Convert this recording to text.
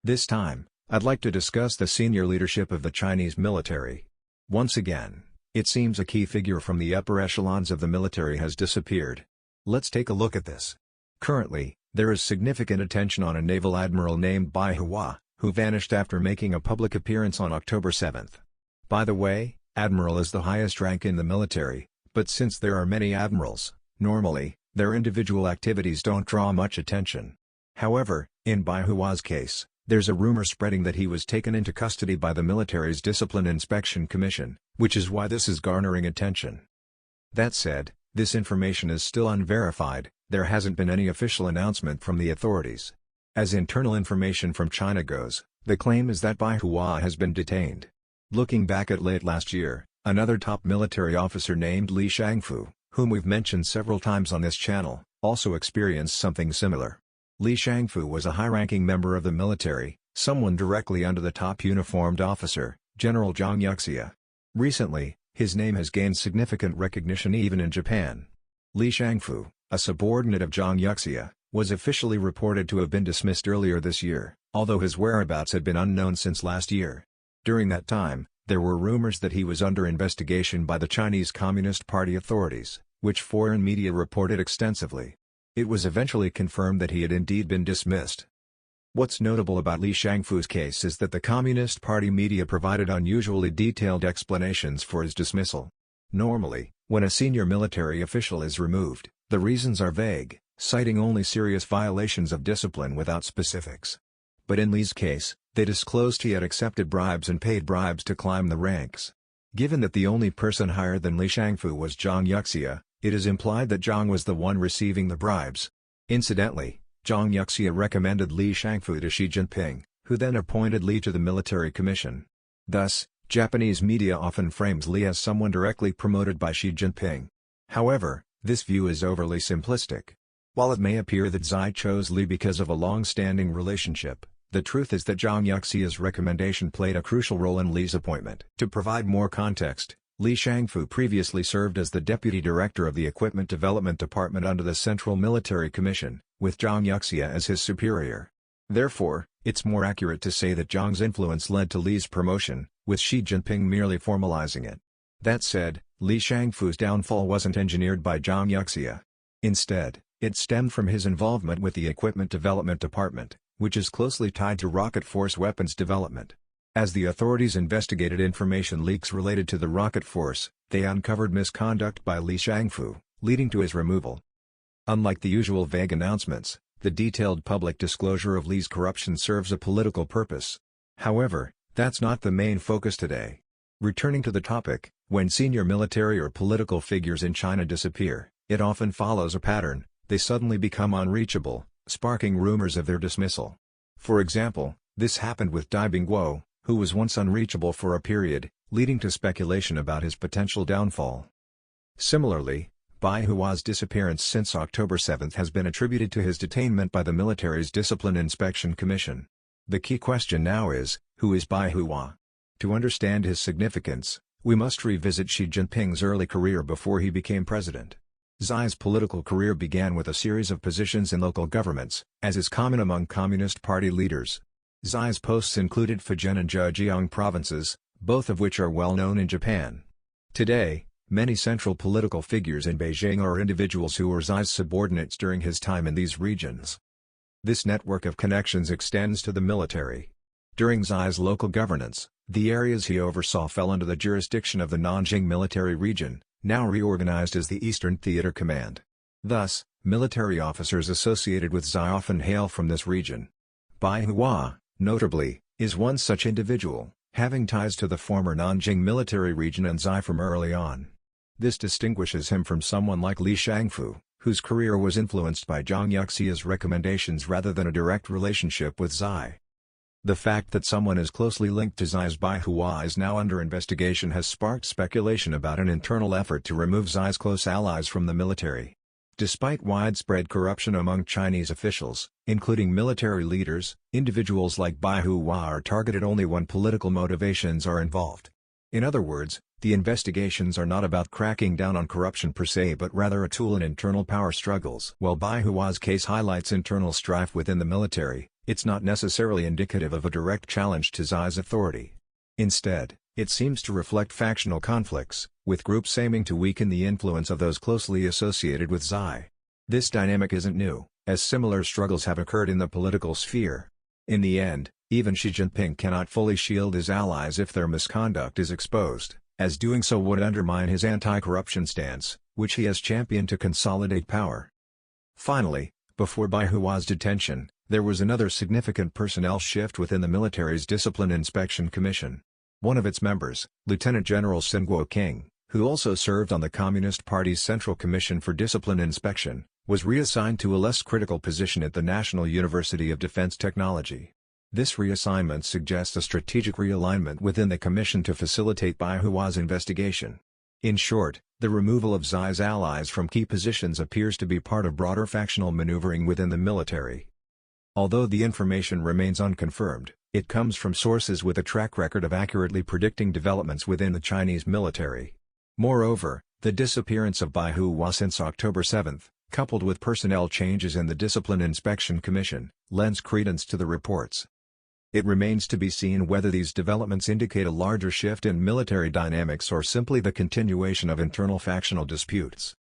This time, I'd like to discuss the senior leadership of the Chinese military. Once again, it seems a key figure from the upper echelons of the military has disappeared. Let's take a look at this. Currently, there is significant attention on a naval admiral named Bai Hua, who vanished after making a public appearance on October 7. By the way, admiral is the highest rank in the military, but since there are many admirals, normally, their individual activities don't draw much attention. However, in Bai Hua's case, there's a rumor spreading that he was taken into custody by the military's Discipline Inspection Commission, which is why this is garnering attention. That said, this information is still unverified. There hasn't been any official announcement from the authorities. As internal information from China goes, the claim is that Bai Hua has been detained. Looking back at late last year, another top military officer named Li Shangfu, whom we've mentioned several times on this channel, also experienced something similar. Li Shangfu was a high-ranking member of the military, someone directly under the top uniformed officer, General Zhang Yuxia. Recently, his name has gained significant recognition even in Japan. Li Shangfu, a subordinate of Zhang Yuxia, was officially reported to have been dismissed earlier this year, although his whereabouts had been unknown since last year. During that time, there were rumors that he was under investigation by the Chinese Communist Party authorities, which foreign media reported extensively. It was eventually confirmed that he had indeed been dismissed. What's notable about Li Shangfu's case is that the Communist Party media provided unusually detailed explanations for his dismissal. Normally, when a senior military official is removed, the reasons are vague, citing only serious violations of discipline without specifics. But in Li's case, they disclosed he had accepted bribes and paid bribes to climb the ranks. Given that the only person higher than Li Shangfu was Zhang Yuxia, it is implied that Zhang was the one receiving the bribes. Incidentally, Zhang Yuxia recommended Li Shangfu to Xi Jinping, who then appointed Li to the military commission. Thus, Japanese media often frames Li as someone directly promoted by Xi Jinping. However, this view is overly simplistic. While it may appear that Xi chose Li because of a long-standing relationship, the truth is that Zhang Yuxia's recommendation played a crucial role in Li's appointment. To provide more context, Li Shangfu previously served as the deputy director of the Equipment Development Department under the Central Military Commission, with Zhang Yuxia as his superior. Therefore, it's more accurate to say that Zhang's influence led to Li's promotion, with Xi Jinping merely formalizing it. That said, Li Shangfu's downfall wasn't engineered by Zhang Yuxia. Instead, it stemmed from his involvement with the Equipment Development Department, which is closely tied to rocket force weapons development. As the authorities investigated information leaks related to the rocket force, they uncovered misconduct by Li Shangfu, leading to his removal. Unlike the usual vague announcements, the detailed public disclosure of Li's corruption serves a political purpose. However, that's not the main focus today. Returning to the topic, when senior military or political figures in China disappear, it often follows a pattern: they suddenly become unreachable, sparking rumors of their dismissal. For example, this happened with Dai Bingguo, who was once unreachable for a period, leading to speculation about his potential downfall. Similarly, Bai Hua's disappearance since October 7 has been attributed to his detainment by the military's Discipline Inspection Commission. The key question now is, who is Bai Hua? To understand his significance, we must revisit Xi Jinping's early career before he became president. Xi's political career began with a series of positions in local governments, as is common among Communist Party leaders. Xi's posts included Fujian and Zhejiang provinces, both of which are well known in Japan. Today, many central political figures in Beijing are individuals who were Xi's subordinates during his time in these regions. This network of connections extends to the military. During Xi's local governance, the areas he oversaw fell under the jurisdiction of the Nanjing Military Region, now reorganized as the Eastern Theater Command. Thus, military officers associated with Xi often hail from this region. Bai Hua, notably, is one such individual, having ties to the former Nanjing Military Region and Xi from early on. This distinguishes him from someone like Li Shangfu, whose career was influenced by Zhang Yuxia's recommendations rather than a direct relationship with Xi. The fact that someone is closely linked to Xi's Bai Hua is now under investigation has sparked speculation about an internal effort to remove Xi's close allies from the military. Despite widespread corruption among Chinese officials, including military leaders, individuals like Bai Hua are targeted only when political motivations are involved. In other words, the investigations are not about cracking down on corruption per se but rather a tool in internal power struggles. While Bai Hua's case highlights internal strife within the military, It's not necessarily indicative of a direct challenge to Xi's authority. Instead, it seems to reflect factional conflicts, with groups aiming to weaken the influence of those closely associated with Xi. This dynamic isn't new, as similar struggles have occurred in the political sphere. In the end, even Xi Jinping cannot fully shield his allies if their misconduct is exposed, as doing so would undermine his anti-corruption stance, which he has championed to consolidate power. Finally, before Bai Hua's detention, there was another significant personnel shift within the military's Discipline Inspection Commission. One of its members, Lieutenant General Sun Guoqing, who also served on the Communist Party's Central Commission for Discipline Inspection, was reassigned to a less critical position at the National University of Defense Technology. This reassignment suggests a strategic realignment within the commission to facilitate Bai Hua's investigation. In short, the removal of Xi's allies from key positions appears to be part of broader factional maneuvering within the military. Although the information remains unconfirmed, it comes from sources with a track record of accurately predicting developments within the Chinese military. Moreover, the disappearance of Bai Hua since October 7, coupled with personnel changes in the Discipline Inspection Commission, lends credence to the reports. It remains to be seen whether these developments indicate a larger shift in military dynamics or simply the continuation of internal factional disputes.